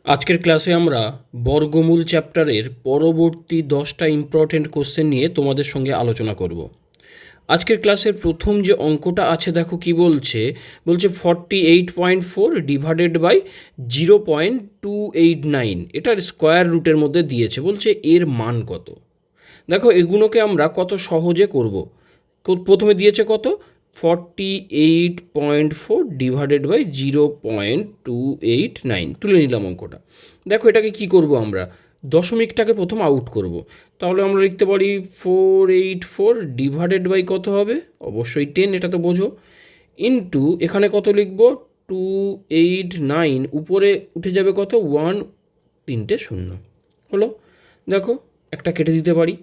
আজকের ক্লাসে আমরা বর্গমূল চ্যাপ্টারের পরবর্তী 10টা ইম্পর্টেন্ট কোশ্চেন নিয়ে তোমাদের সঙ্গে আলোচনা করব। আজকের ক্লাসের প্রথম যে অঙ্কটা আছে দেখো কি বলছে 48.4 ডিভাইডেড বাই 0.289, এটার স্কোয়ার রুটের মধ্যে দিয়েছে, বলছে এর মান কত। দেখো এগুলোকে আমরা কত সহজে করব। প্রথমে দিয়েছে কত, 48.4 ডিভাইডেড বাই 0.289, তুলে নিলাম অঙ্কটা। দেখো এটাকে কি করব, আমরা দশমিকটাকে প্রথম আউট করব। তাহলে আমরা লিখতে পারি 484 ডিভাইডেড বাই কত হবে, অবশ্যই 10, এটা তো বোঝো, ইন্টু এখানে কত লিখব 289, উপরে উঠে যাবে কত 1, 3টে শূন্য হলো। দেখো একটা কেটে দিতে পারি।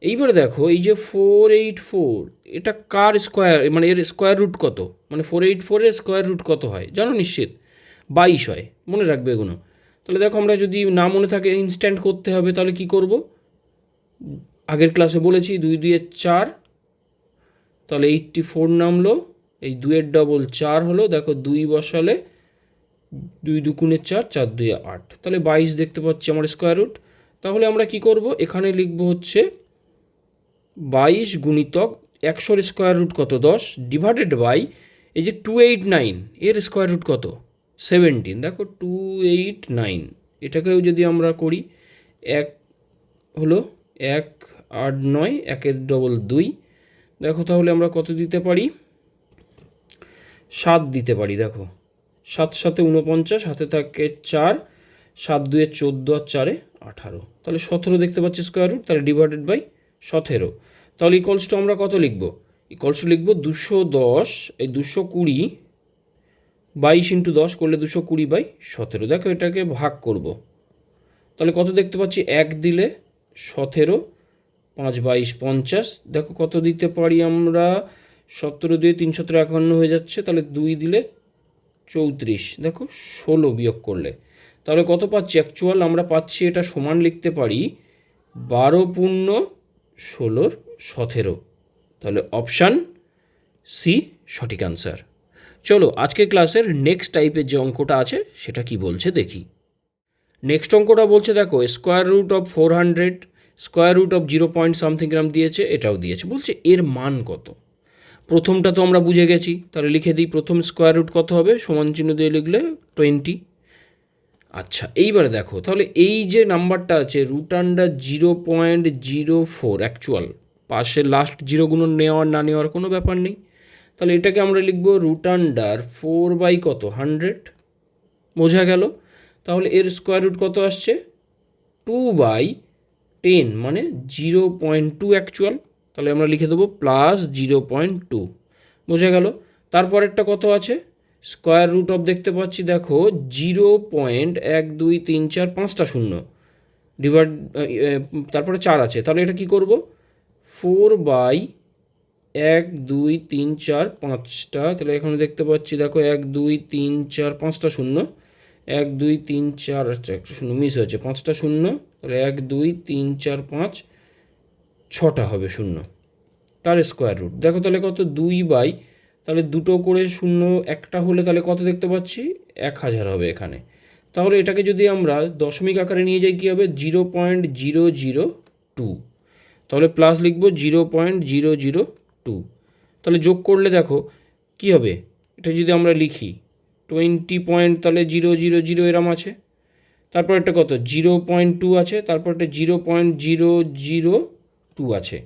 এইবারে দেখো এই যে 484, এটা কার স্কোয়ার, মানে এর স্কোয়ার রুট কত, মানে 484-এর স্কোয়ার রুট কত হয় জানো নিশ্চিত, 22 হয়, মনে রাখবে এগুলো। তাহলে দেখো আমরা যদি না মনে থাকে ইনস্ট্যান্ট করতে হবে, তাহলে কি করব, আগের ক্লাসে বলেছি 2 2 4, তাহলে 84 নামলো, এই 2-এর ডবল 4 হলো, দেখো 2 বসালে 2 2 4, 4 2 8, তাহলে 22 দেখতে পাচ্ছি আমার স্কোয়ার রুট। তাহলে আমরা কি করব, এখানে লিখব হচ্ছে 22 গুণিতক 100-র স্কোয়ার রুট কত 10, ডিভাইডেড বাই এই যে 289, এর স্কোয়ার রুট কত 17, দেখো 289, এটাকেও যদি আমরা করি, 1 হলো 1 8 9, 1-এর ডবল 2, দেখো তাহলে আমরা কত দিতে পারি, 7 দিতে পারি। দেখো 7 7 49, হাতে থাকে 4, 7 2 14 আর 4 18, তাহলে 17 দেখতে পাচ্ছি স্কোয়ার রুট, তাহলে ডিভাইডেড বাই 17। তাহলে ইকলস টু আমরা কত লিখব, ইকলস টু লিখব 210, এই 220, 22 ইন্টু 10 করলে 220 বাই 17। দেখো এটাকে ভাগ করব, তাহলে কত দেখতে পাচ্ছি, 1 দিলে 17, 5 22 50, দেখো কত দিতে পারি আমরা, 17 দিয়ে 3 17 51 হয়ে যাচ্ছে, তাহলে 2 দিলে 34, দেখো 16 বিয়োগ করলে তাহলে কত পাচ্ছি, অ্যাকচুয়াল আমরা পাচ্ছি, এটা সমান লিখতে পারি 12 পূর্ণ 16 17, তাহলে অপশান সি সঠিক অ্যান্সার। চলো আজকের ক্লাসের নেক্সট টাইপের যে অঙ্কটা আছে সেটা কি বলছে দেখি। নেক্সট অঙ্কটা বলছে দেখো square root of 400, square root of 0 point something gram দিয়েছে, এটাও দিয়েছে, বলছে এর মান কত। প্রথমটা তো আমরা বুঝে গেছি, তাহলে লিখে দিই, প্রথম স্কোয়ার রুট কত হবে, সমান চিহ্ন দিয়ে লিখলে 20। আচ্ছা এইবারে দেখো, তাহলে এই যে নাম্বারটা আছে রুট আন্ডার 0.04, অ্যাকচুয়াল পাশে লাস্ট জিরোগুলো নেওয়ার না নেওয়ার কোনো ব্যাপার নেই, তাহলে এটাকে আমরা লিখব রুট আন্ডার 4 বাই কত 100, বোঝা গেল। তাহলে এর স্কোয়ার রুট কত আসছে 2/10, মানে 0.2 অ্যাকচুয়াল, তাহলে আমরা লিখে দেবো প্লাস 0.2, বোঝা গেল। তারপরেরটা কত আছে, স্কোয়ার রুট অফ দেখতে পাচ্ছি দেখো 0.1234, 5টা শূন্য ডিভাইড, তারপরে 4 আছে, তাহলে এটা কি করব 4/1 2 3 4 5টা, তাহলে এখানে দেখতে পাচ্ছি দেখো 1 2 3 4 5টা শূন্য, 1 2 3 4, আচ্ছা একটা শূন্য মিস হয়েছে, 5টা শূন্য, তাহলে 1 2 3 4 5 6টা হবে শূন্য, তার স্কোয়ার রুট দেখো তাহলে কত 2 বাই, তাহলে দুটো করে শূন্য একটা হলে তাহলে কত দেখতে পাচ্ছি 1000 হবে এখানে। তাহলে এটাকে যদি আমরা দশমিক আকারে নিয়ে যাই কী হবে 0.002, তাহলে প্লাস লিখব 0.002, তাহলে যোগ করলে দেখো কি হবে, এটা যদি আমরা লিখি 20 পয়েন্ট, তাহলে 000 এরম আছে, তারপর একটা কত 0.2 আছে, তারপর একটা 0.002 আছে,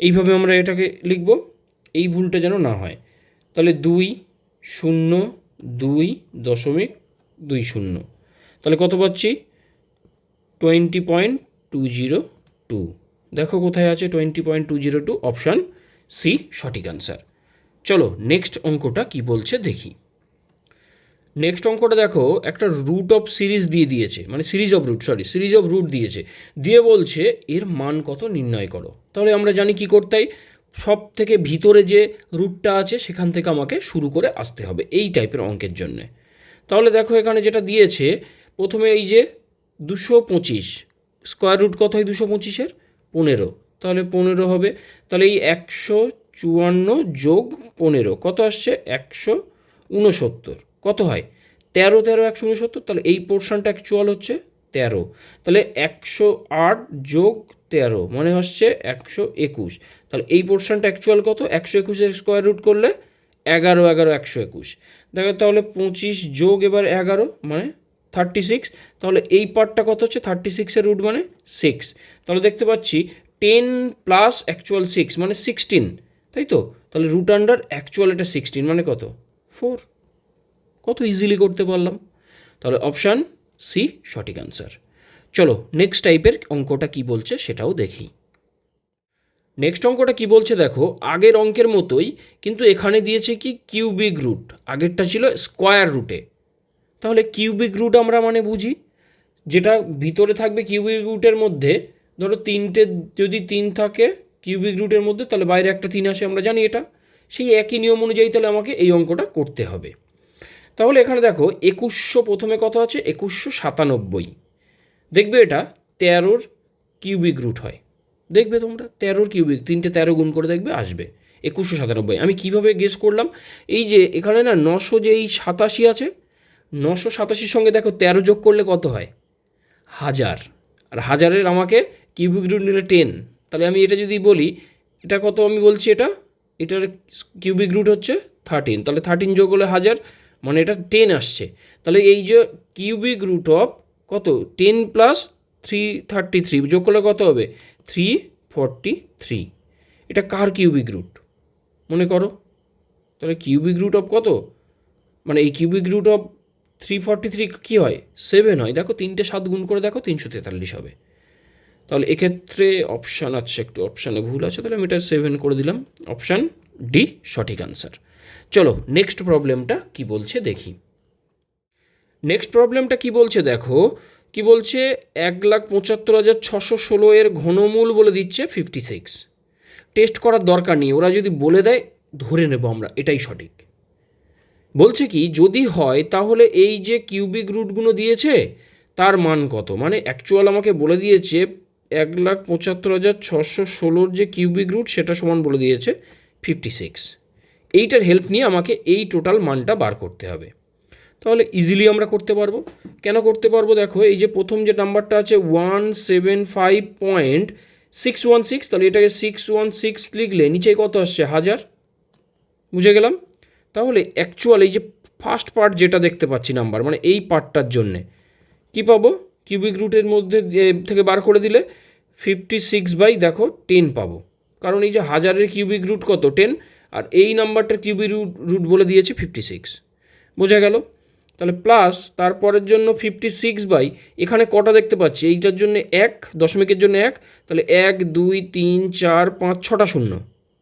এইভাবে আমরা এটাকে লিখব, এই ভুলটা যেন না হয়। তাহলে 202.20, তাহলে কত পাচ্ছি 20.202, দেখো কোথায় আছে 20.202, অপশান সি সঠিক অ্যান্সার। চলো নেক্সট অঙ্কটা কি বলছে দেখি। নেক্সট অঙ্কটা দেখো একটা রুট অফ সিরিজ দিয়ে দিয়েছে, মানে সিরিজ অফ রুট দিয়েছে, দিয়ে বলছে এর মান কত নির্ণয় করো। তাহলে আমরা জানি কি করতে হয়, সব থেকে ভিতরে যে রুটটা আছে সেখান থেকে আমাকে শুরু করে আসতে হবে এই টাইপের অঙ্কের জন্যে। তাহলে দেখো এখানে যেটা দিয়েছে, প্রথমে এই যে 225, স্কোয়ার রুট কত হয় 225-এর 15, তাহলে 15 হবে, তাহলে এই 154 যোগ 15 কত আসছে 169, কত হয় তেরো তেরো 169, তাহলে এই পোর্শনটা অ্যাকচুয়াল হচ্ছে 13, তাহলে 108 যোগ 13 মানে হচ্ছে 121, তাহলে এই পোর্শনটা অ্যাকচুয়াল কত? 121 স্কোয়ার রুট করলে 11 11 121, দেখো তাহলে 25 যোগ এবার 11 মানে 36, তাহলে এই পার্টটা কত হচ্ছে? 36 রুট মানে 6, তাহলে দেখতে পাচ্ছি 10 প্লাস অ্যাকচুয়াল 6 মানে 16, তাই তো? তাহলে রুট আন্ডার অ্যাকচুয়াল এটা 16 মানে কত? 4, কত ইজিলি করতে পারলাম। তাহলে অপশান সি সঠিক অ্যান্সার। চলো নেক্সট টাইপের অঙ্কটা কি বলছে সেটাও দেখি। নেক্সট অঙ্কটা কি বলছে দেখো, আগের অঙ্কের মতোই কিন্তু এখানে দিয়েছে কি কিউবিক রুট, আগেরটা ছিল স্কোয়ার রুটে। তাহলে কিউবিক রুট আমরা মানে বুঝি যেটা ভিতরে থাকবে কিউবিক রুটের মধ্যে, ধরো তিনটে যদি 3 থাকে কিউবিক রুটের মধ্যে, তাহলে বাইরে একটা 3 আসে, আমরা জানি এটা। সেই একই নিয়ম অনুযায়ী তাহলে আমাকে এই অঙ্কটা করতে হবে। তাহলে এখানে দেখো 2100 প্রথমে কত আছে? 2197, দেখবে এটা 13 কিউবিক রুট হয়, দেখবে তোমরা 13 কিউবিক, 3টে 13 গুণ করে দেখবে আসবে 2197। আমি কিভাবে গেস করলাম? এই যে এখানে না 900 যে এই 87 আছে, 987 সঙ্গে দেখো 13 যোগ করলে কত হয়? 1000, আর 1000-এর আমাকে কিউবিক রুট নিলে 10, তাহলে আমি এটা যদি বলি এটা কত আমি বলছি, এটার কিউবিক রুট হচ্ছে 13, তাহলে 13 যোগ হলে 1000 মানে এটা 10 আসছে। তাহলে এই যে কিউবিক রুট অফ কত? 10 প্লাস 333 যোগ করলে কত হবে? 343। এটা কার কিউবিক রুট মনে করো? তাহলে কিউবিক রুট অফ কত? মানে এই কিউবিক রুট অফ 343 কী হয়? 7 হয়। দেখো 3টে 7 গুণ করে দেখো 343 হবে। তাহলে এক্ষেত্রে অপশান আছে, একটু অপশানে ভুল আছে, তাহলে আমি এটা 7 করে দিলাম। অপশান ডি সঠিক আনসার। চলো নেক্সট প্রবলেমটা কি বলছে দেখি। নেক্সট প্রবলেমটা কি বলছে দেখো, কি বলছে 1,75,616 এর ঘনমূল বলে দিচ্ছে 56। টেস্ট করার দরকার নেই, ওরা যদি বলে দেয় ধরে নেব আমরা এটাই সঠিক। বলছে কি যদি হয় তাহলে এই যে কিউবিক রুটগুলো দিয়েছে তার মান কত, মানে অ্যাকচুয়াল আমাকে বলে দিয়েছে 1,75,616 যে কিউবিক রুট সেটা সমান বলে দিয়েছে 56। এইটার হেল্প নিয়ে আমাকে এই টোটাল মানটা বার করতে হবে। তাহলে ইজিলি আমরা করতে পারবো। কেন করতে পারবো দেখো, এই যে প্রথম যে নাম্বারটা আছে 175.616, তাহলে এটাকে 616 লিখলে নিচে কত আসছে? 1000, বুঝে গেলাম। তাহলে অ্যাকচুয়াল এই যে ফার্স্ট পার্ট যেটা দেখতে পাচ্ছি নাম্বার, মানে এই পার্টটার জন্যে কী পাবো? কিউবিক রুটের মধ্যে থেকে বার করে দিলে 56/10 পাবো, কারণ এই যে 1000-এর কিউবিক রুট কত? 10, আর এই নাম্বারটার কিউবিক রুট বলে দিয়েছে 56, বোঝা গেল। তাহলে প্লাস তারপরের জন্য 56 এখানে কটা দেখতে পাচ্ছি? এইটার জন্য 1, দশমিকের জন্য 1, তাহলে 1 2 3 4 5 6টা শূন্য,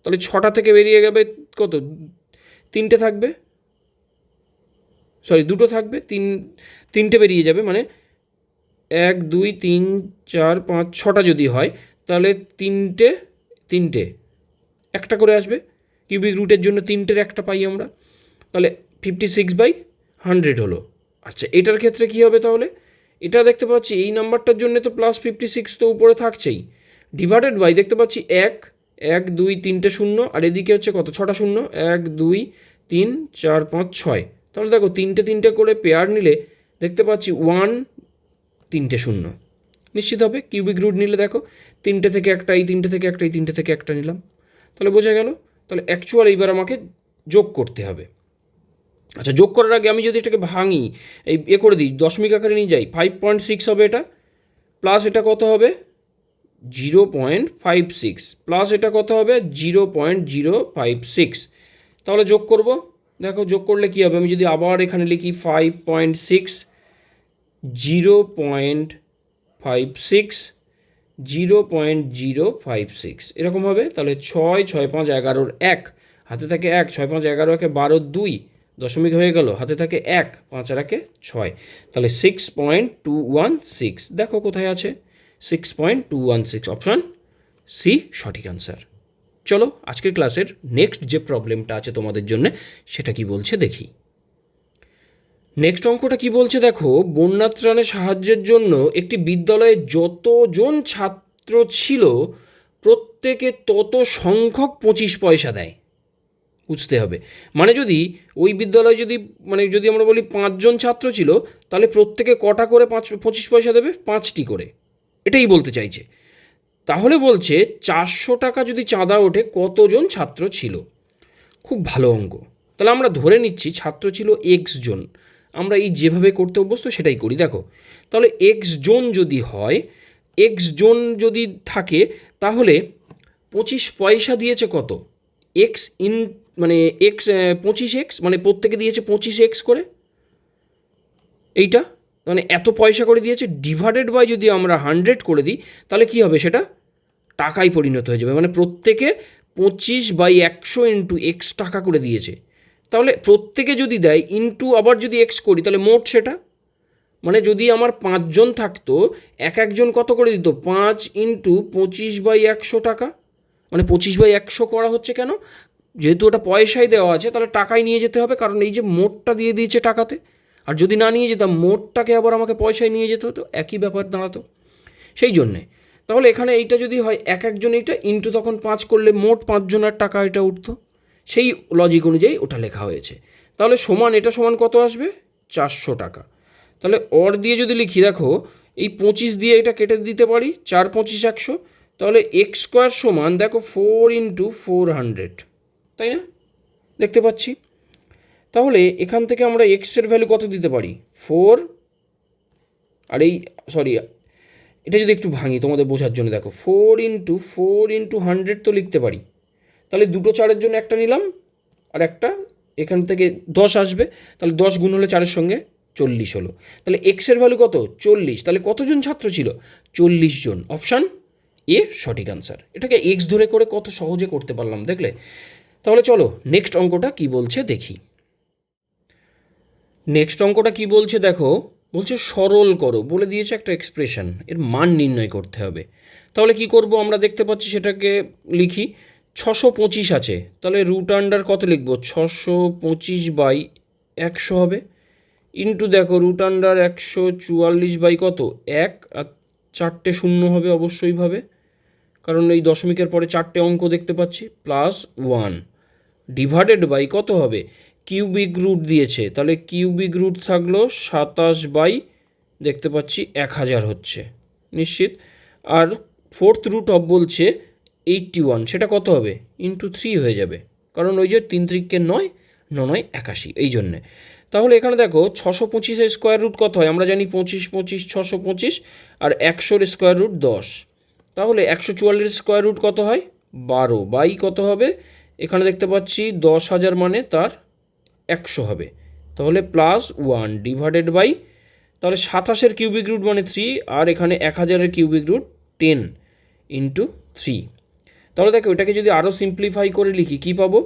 তাহলে 6টা থেকে বেরিয়ে যাবে কত? 3টে থাকবে, সরি 2টো থাকবে, 3টে বেরিয়ে যাবে, মানে 1 2 3 4 5 6টা যদি হয় তাহলে 3টে একটা করে আসবে। কিউবিক রুটের জন্য 3টের একটা পাই আমরা, তাহলে 56/100 হলো। আচ্ছা এটার ক্ষেত্রে কী হবে তাহলে? এটা দেখতে পাচ্ছি এই নাম্বারটার জন্য তো প্লাস 56 তো উপরে থাকছেই, ডিভাইডেড বাই দেখতে পাচ্ছি 1 1 2 3টে শূন্য, আর এদিকে হচ্ছে কত? 6টা শূন্য, 1 2 3 4 5 6, তাহলে দেখো 3টে করে পেয়ার নিলে দেখতে পাচ্ছি 1 3টে শূন্য নিশ্চিত হবে। কিউবিক রুট নিলে দেখো 3টে থেকে একটা, এই 3টে থেকে একটা, এই 3টে থেকে একটা নিলাম, তাহলে বোঝা গেল। তাহলে অ্যাকচুয়াল এইবার আমাকে যোগ করতে হবে। আচ্ছা যোগ করার আগে আমি যদি এটাকে ভাঙি, এই করে দিই, দশমিক আকারে নিয়ে যাই, 5.6 হবে এটা, প্লাস এটা কত হবে? 0.56, প্লাস এটা কত হবে? 0.056, তাহলে যোগ করব। দেখো যোগ করলে কী হবে? আমি যদি আবার এখানে লিখি 5.6 0.56 0.056 এরকম হবে। তাহলে 6 6 5 11-র 1, হাতে থাকে 1, 6 5 11 একে 12 2, দশমিক হয়ে গেল, হাতে থাকে 1, 5 আর 1 6, তাহলে 6.216 দেখো কোথায় আছে? 6.216, অপশান সি সঠিক আনসার। চলো আজকের ক্লাসের নেক্সট যে প্রবলেমটা আছে তোমাদের জন্য সেটা কি বলছে দেখি। নেক্সট অঙ্কটা কি বলছে দেখো, বন্যা ত্রাণে সাহায্যের জন্য একটি বিদ্যালয়ে যতজন ছাত্র ছিল প্রত্যেকে তত সংখ্যক 25 পয়সা দেয়। বুঝতে হবে। মানে যদি ওই বিদ্যালয়ে যদি আমরা বলি 5 জন ছাত্র ছিল, তাহলে প্রত্যেকে কটা করে 25 পয়সা দেবে? 5টি করে, এটাই বলতে চাইছে। তাহলে বলছে 400 টাকা যদি চাঁদা ওঠে কতজন ছাত্র ছিল। খুব ভালো অঙ্ক। তাহলে আমরা ধরে নিচ্ছি ছাত্র ছিল এক্স জন। আমরা এই যেভাবে করতে অভ্যস্ত সেটাই করি। দেখো, তাহলে এক্স জন যদি হয়, এক্স জন যদি থাকে, তাহলে 25 পয়সা দিয়েছে কত? এক্স ইন মানে এক্স 25x, মানে প্রত্যেকে দিয়েছে 25x করে, এইটা মানে এত পয়সা করে দিয়েছে। ডিভাইডেড বাই যদি আমরা 100 করে দিই, তাহলে কি হবে? সেটা টাকায় পরিণত হয়ে যাবে। মানে প্রত্যেকে 25/100 ইন্টু এক্স টাকা করে দিয়েছে। তাহলে প্রত্যেকে যদি দেয় ইন্টু আবার যদি এক্স করি, তাহলে মোট সেটা, মানে যদি আমার 5 জন থাকতো, একজন কত করে দিত? 5 ইন্টু 25/100 টাকা। মানে 25/100 করা হচ্ছে কেন? যেহেতু ওটা পয়সায় দেওয়া আছে, তাহলে টাকায় নিয়ে যেতে হবে, কারণ এই যে মোটটা দিয়ে দিয়েছে টাকাতে। আর যদি না নিয়ে যেতাম, মোটটাকে আবার আমাকে পয়সায় নিয়ে যেতে হতো, একই ব্যাপার দাঁড়াতো। সেই জন্যে তাহলে এখানে এইটা যদি হয় একজন এইটা ইন্টু তখন 5 করলে মোট 5 জনের টাকা এটা উঠতো। সেই লজিক অনুযায়ী ওটা লেখা হয়েছে। তাহলে সমান এটা সমান কত আসবে? 400 টাকা। তাহলে অর দিয়ে যদি লিখি, দেখো এই 25 দিয়ে এটা কেটে দিতে পারি, 4 25 100। তাহলে এক্স স্কোয়ার সমান দেখো 4 ইন্টু 400, তাই না? দেখতে পাচ্ছি। তাহলে এখান থেকে আমরা এক্সের ভ্যালু কত দিতে পারি? 4। আর এই সরি, এটা যদি একটু ভাঙি তোমাদের বোঝার জন্য, দেখো 4 ইন্টু 100 তো লিখতে পারি। তাহলে দুটো 4-এর জন্য একটা নিলাম, আর একটা এখান থেকে 10 আসবে। তাহলে 10 গুণ হলে 4-এর সঙ্গে 40 হলো। তাহলে এক্সের ভ্যালু কত? 40। তাহলে কতজন ছাত্র ছিল? 40 জন। অপশান এ সঠিক আনসার। এটাকে এক্স ধরে করে কত সহজে করতে পারলাম, দেখলে? তাহলে চলো নেক্সট অঙ্কটা কি বলছে দেখি। নেক্সট অঙ্কটা কি বলছে দেখো, বলছে সরল করো, বলে দিয়েছে একটা এক্সপ্রেশন, এর মান নির্ণয় করতে হবে। তাহলে কি করব? আমরা দেখতে পাচ্ছি, সেটাকে লিখি। 625 আছে, তাহলে রুট আন্ডার কত লিখব? 625/100 হবে, ইন্টু দেখো রুট আন্ডার 144 কত? 1, আর 4টে শূন্য হবে অবশ্যইভাবে, কারণ এই দশমিকের পরে 4টে অঙ্ক দেখতে পাচ্ছি, প্লাস 1 ডিভাইডেড বাই কত হবে? কিউবিক রুট দিয়েছে, তাহলে কিউবিক রুট থাকলো 27 দেখতে পাচ্ছি 1000 হচ্ছে নিশ্চিত। আর ফোর্থ রুট অফ বলছে 81, সেটা কত হবে? ইন্টু 3 হয়ে যাবে, কারণ ওই যে 3 3 9, 9 81, এই জন্যে। তাহলে এখানে দেখো 625-এর স্কোয়ার রুট কত হয়? আমরা জানি 25 25 625, আর 100-এর স্কোয়ার রুট 10। তাহলে 144-এর স্কোয়ার রুট কত হয়? 12 বাই কত হবে? এখানে দেখতে পাচ্ছি 10,000, মানে তার 100 হবে। তাহলে প্লাস 1 ডিভাইডেড বাই, তাহলে 27-এর কিউবিক রুট মানে 3, আর এখানে 1000-এর কিউবিক রুট 10 ইন্টু 3। তাহলে দেখো এটাকে যদি আরও সিম্পলিফাই করে লিখি, কী পাবো?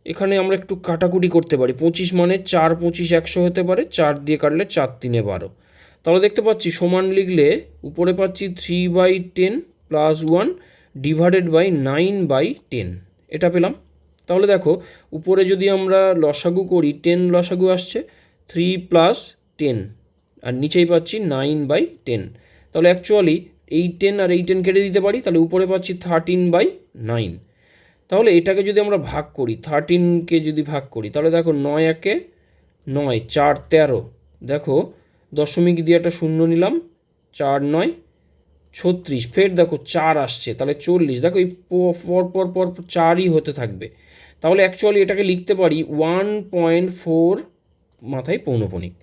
এখানে আমরা একটু কাটাকুটি করতে পারি। 25 মানে 4 25 100 হতে পারে, 4 দিয়ে কাটলে 4 3 12। তাহলে দেখতে পাচ্ছি সমান লিখলে উপরে পাচ্ছি 3/10 প্লাস 1 ডিভাইডেড বাই 9/10, এটা পেলাম। তাহলে দেখো উপরে যদি আমরা লসাগু করি, 10 লসাগু আসছে, 3 প্লাস 10, আর নিচেই পাচ্ছি 9/10। তাহলে অ্যাকচুয়ালি এই 10 আর এই 10 কেটে দিতে পারি, তাহলে উপরে পাচ্ছি 13/9। তাহলে এটাকে যদি আমরা ভাগ করি, 13কে যদি ভাগ করি, তাহলে দেখো 9 1 9, 4 13, দেখো দশমিক দিয়ে একটা শূন্য নিলাম, 4 9 36, ফের দেখো 4 আসছে, তাহলে 40। দেখো এই পর পর পর 4ই হতে থাকবে। তাহলে অ্যাকচুয়ালি এটাকে লিখতে পারি 1.4 মাথায় পৌনঃপুনিক।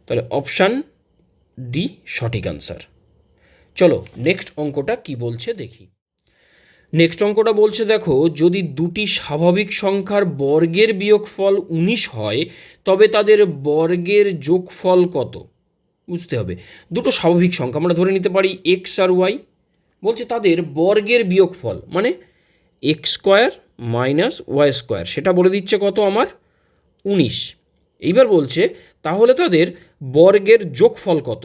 তাহলে অপশান ডি সঠিক আনসার। চলো নেক্সট অঙ্কটা কি বলছে দেখি। নেক্সট অঙ্কটা বলছে দেখো, যদি দুটি স্বাভাবিক সংখ্যার বর্গের বিয়োগফল 19 হয়, তবে তাদের বর্গের যোগফল কত? বুঝতে হবে। দুটো স্বাভাবিক সংখ্যা আমরা ধরে নিতে পারি এক্স আর ওয়াই, বলছে তাদের বর্গের বিয়োগফল মানে x square minus y square, সেটা বলে দিচ্ছে কত আমার? 19। এইবার বলছে তাহলে তাদের বর্গের যোগফল কত?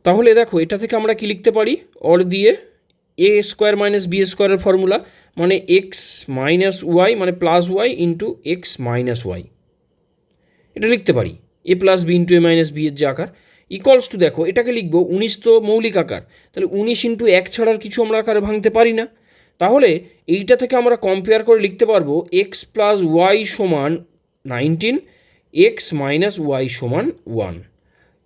তাহলে দেখো এটা থেকে আমরা কি লিখতে পারি? অর দিয়ে এ স্কোয়ার মাইনাস বি স্কোয়ারের ফর্মুলা, মানে এক্স মাইনাস ওয়াই মানে plus y into x minus y, এটা লিখতে পারি। A plus b into a minus b এর যে আকার, ইকলস টু দেখো এটাকে লিখবো 19 তো মৌলিক আকার, তাহলে 19 ইন্টু 1 ছাড়ার কিছু আমরা আকারে ভাঙতে পারি না। তাহলে এইটা থেকে আমরা কম্পেয়ার করে লিখতে পারবো এক্স প্লাস ওয়াই সমান 19, এক্স মাইনাস ওয়াই সমান 1।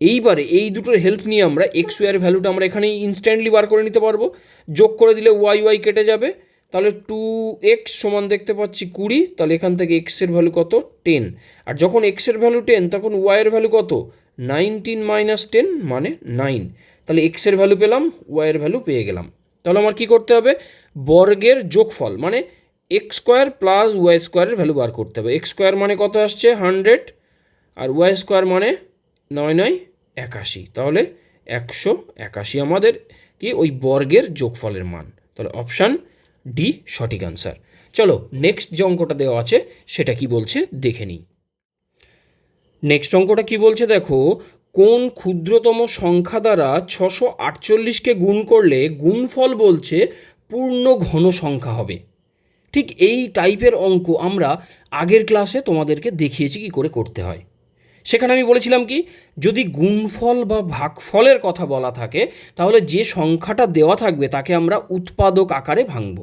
এইবারে এই দুটোর হেল্প নিয়ে আমরা এক্স ওয়াইয়ের ভ্যালুটা আমরা এখানেই ইনস্ট্যান্টলি বার করে নিতে পারবো। যোগ করে দিলে ওয়াই ওয়াই কেটে যাবে, তাহলে 2x সমান দেখতে পাচ্ছি 20, তাহলে এখান থেকে এক্সের ভ্যালু কত 10, আর যখন এক্সের ভ্যালু 10 তখন ওয়াইয়ের ভ্যালু কত 19 মাইনাস 10 মানে 9, তাহলে এক্সের ভ্যালু পেলাম, ওয়াইয়ের ভ্যালু পেয়ে গেলাম। তাহলে আমার কি করতে হবে, বর্গের যোগফল মানে এক্স স্কোয়ার প্লাস ওয়াই স্কোয়ারের ভ্যালু বার করতে হবে। এক্স স্কোয়ার মানে কত আসছে 100, আর ওয়াই স্কোয়ার মানে 9 9 81, তাহলে 181 আমাদের কি ওই বর্গের যোগফলের মান। তাহলে অপশান ডি সঠিক আনসার। চলো নেক্সট যে অঙ্কটা দেওয়া আছে সেটা কি বলছে দেখে নিই। নেক্সট অঙ্কটা কি বলছে দেখো, কোন ক্ষুদ্রতম সংখ্যা দ্বারা 648কে গুণ করলে গুণফল বলছে পূর্ণ ঘন সংখ্যা হবে। ঠিক এই টাইপের অঙ্ক আমরা আগের ক্লাসে তোমাদেরকে দেখিয়েছি কি করে করতে হয়। সেখানে আমি বলেছিলাম কি, যদি গুণফল বা ভাগফলের কথা বলা থাকে তাহলে যে সংখ্যাটা দেওয়া থাকবে তাকে আমরা উৎপাদক আকারে ভাঙব।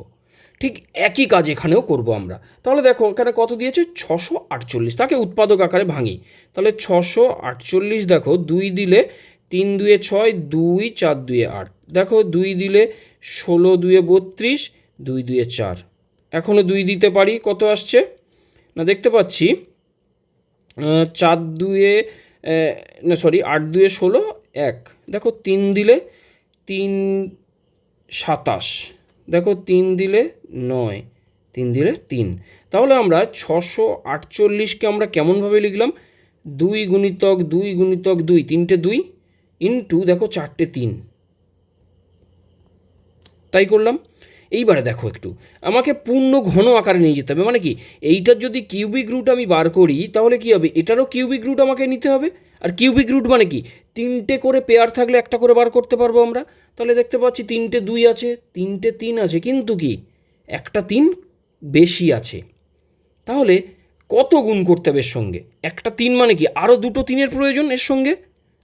ঠিক একই কাজ এখানেও করব আমরা। তাহলে দেখো এখানে কত দিয়েছে 648, তাকে উৎপাদক আকারে ভাঙি। তাহলে 648 দেখো 2 দিলে 3 2 6, 2 4 2 8, দেখো 2 দিলে 16 2 32, 2 2 4, এখনও 2 দিতে পারি, কত আসছে না দেখতে পাচ্ছি 4 2 না সরি 8 2 16 1, দেখো 3 দিলে 3 27, দেখো 3 দিলে 9, 3 দিলে 3, তাহলে আমরা 648কে আমরা কেমনভাবে লিখলাম, 2 গুণিতক 2 গুণিতক 2, 3টে 2 ইন্টু দেখো 4টে 3, তাই করলাম। এইবারে দেখো একটু আমাকে পূর্ণ ঘন আকারে নিয়ে যেতে হবে, মানে কি এইটার যদি কিউবিক রুট আমি বার করি তাহলে কি হবে, এটারও কিউবিক রুট আমাকে নিতে হবে। আর কিউবিক রুট মানে কি, 3টে করে পেয়ার থাকলে একটা করে বার করতে পারবো আমরা। তাহলে দেখতে পাচ্ছি 3টে 2 আছে, 3টে 3 আছে, কিন্তু কি একটা 3 বেশি আছে। তাহলে কত গুণ করতে হবে এর সঙ্গে, একটা 3 মানে কি আরও দুটো 3-এর প্রয়োজন এর সঙ্গে,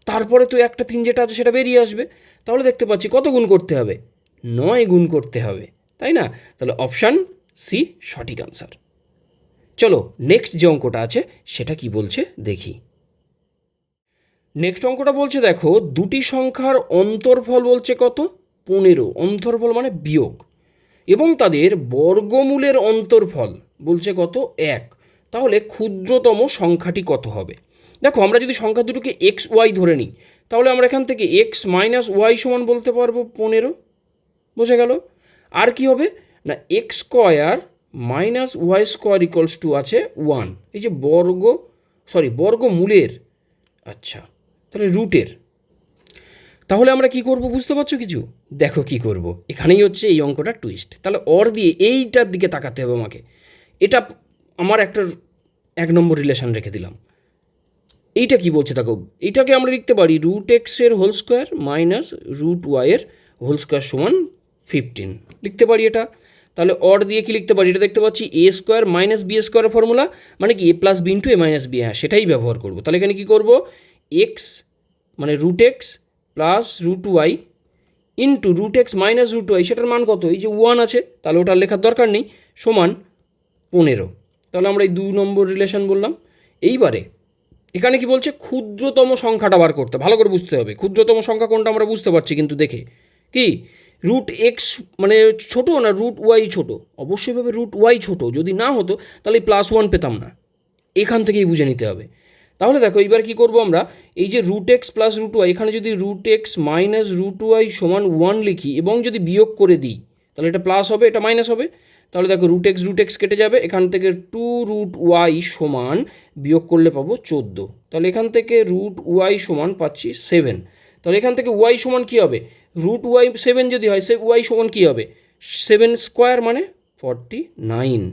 তারপরে তো একটা 3 যেটা আছে সেটা বেরিয়ে আসবে। তাহলে দেখতে পাচ্ছি কত গুণ করতে হবে, 9 গুণ করতে হবে, তাই না? তাহলে অপশান সি সঠিক আনসার। চলো নেক্সট যে অঙ্কটা আছে সেটা কি বলছে দেখি। নেক্সট অঙ্কটা বলছে দেখো, দুটি সংখ্যার অন্তর্ফল বলছে কত 15, অন্তর্ফল মানে বিয়োগ, এবং তাদের বর্গমূলের অন্তর্ফল বলছে কত 1, তাহলে ক্ষুদ্রতম সংখ্যাটি কত হবে। দেখো আমরা যদি সংখ্যা দুটোকে এক্স ওয়াই ধরে নিই তাহলে আমরা এখান থেকে এক্স মাইনাস ওয়াই সমান বলতে পারবো 15, বোঝা গেল। আর কি হবে না x square minus y square equals to আছে 1, এই যে বর্গমূলের, আচ্ছা তাহলে রুটের। তাহলে আমরা কি করব বুঝতে পারছো কিছু, দেখো কি করব, এখানেই হচ্ছে এই অঙ্কটা টুইস্ট। তাহলে অর দিয়ে এইটার দিকে তাকাতে হবে আমাকে, এটা আমার একটা 1 নম্বর রিলেশন রেখে দিলাম। এইটা কি বলছে দেখো, এইটাকে আমরা লিখতে পারি রুট এক্সের হোল স্কোয়ার মাইনাস রুট ওয়াইয়ের হোল স্কোয়ার সমান 15 লিখতে পারি এটা। তাহলে অর দিয়ে কি লিখতে পারি, এটা দেখতে পাচ্ছি এ স্কোয়ার মাইনাস বি স্কোয়ারের ফর্মুলা, মানে কি এ plus b into a minus B, হ্যাঁ সেটাই ব্যবহার করব। তাহলে এখানে কী করবো, এক্স মানে root x plus root y into root x minus root y, সেটার মান কত এই যে 1 আছে, তাহলে ওটা লেখার দরকার নেই, সমান 15। তাহলে আমরা এই 2 নম্বর রিলেশন বললাম। এইবারে এখানে কি বলছে, ক্ষুদ্রতম সংখ্যাটা বার করতে, ভালো করে বুঝতে হবে ক্ষুদ্রতম সংখ্যা কোনটা আমরা বুঝতে পারছি, কিন্তু দেখে কি রুট এক্স মানে ছোটো না রুট ওয়াই ছোটো, অবশ্যই ভাবে রুট ওয়াই ছোটো, যদি না হতো তাহলে +1 পেতাম না, এখান থেকেই বুঝে নিতে হবে। তাহলে দেখো এইবার কি করব আমরা, এই যে root x plus root y, এখানে যদি root x minus root y সমান 1 লিখি এবং যদি বিয়োগ করে দিই তাহলে এটা প্লাস হবে, এটা মাইনাস হবে। তাহলে দেখো রুট এক্স কেটে যাবে, এখান থেকে 2 রুট ওয়াই সমান বিয়োগ করলে পাবো 14, তাহলে এখান থেকে রুট ওয়াই সমান পাচ্ছি 7। তাহলে এখান থেকে ওয়াই সমান কী হবে, রুট ওয়াই 7 যদি হয় সে ওয়াই সমান কী হবে 7 স্কোয়ার মানে 49,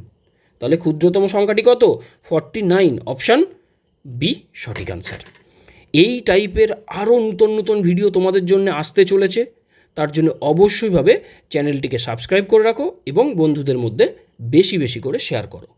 তাহলে ক্ষুদ্রতম সংখ্যাটি কত 49, অপশান বি সঠিক আনসার। এই টাইপের আরও নতুন নতুন ভিডিও তোমাদের জন্য আসতে চলেছে, তার জন্য অবশ্যইভাবে চ্যানেলটিকে সাবস্ক্রাইব করে রাখো এবং বন্ধুদের মধ্যে বেশি বেশি করে শেয়ার করো।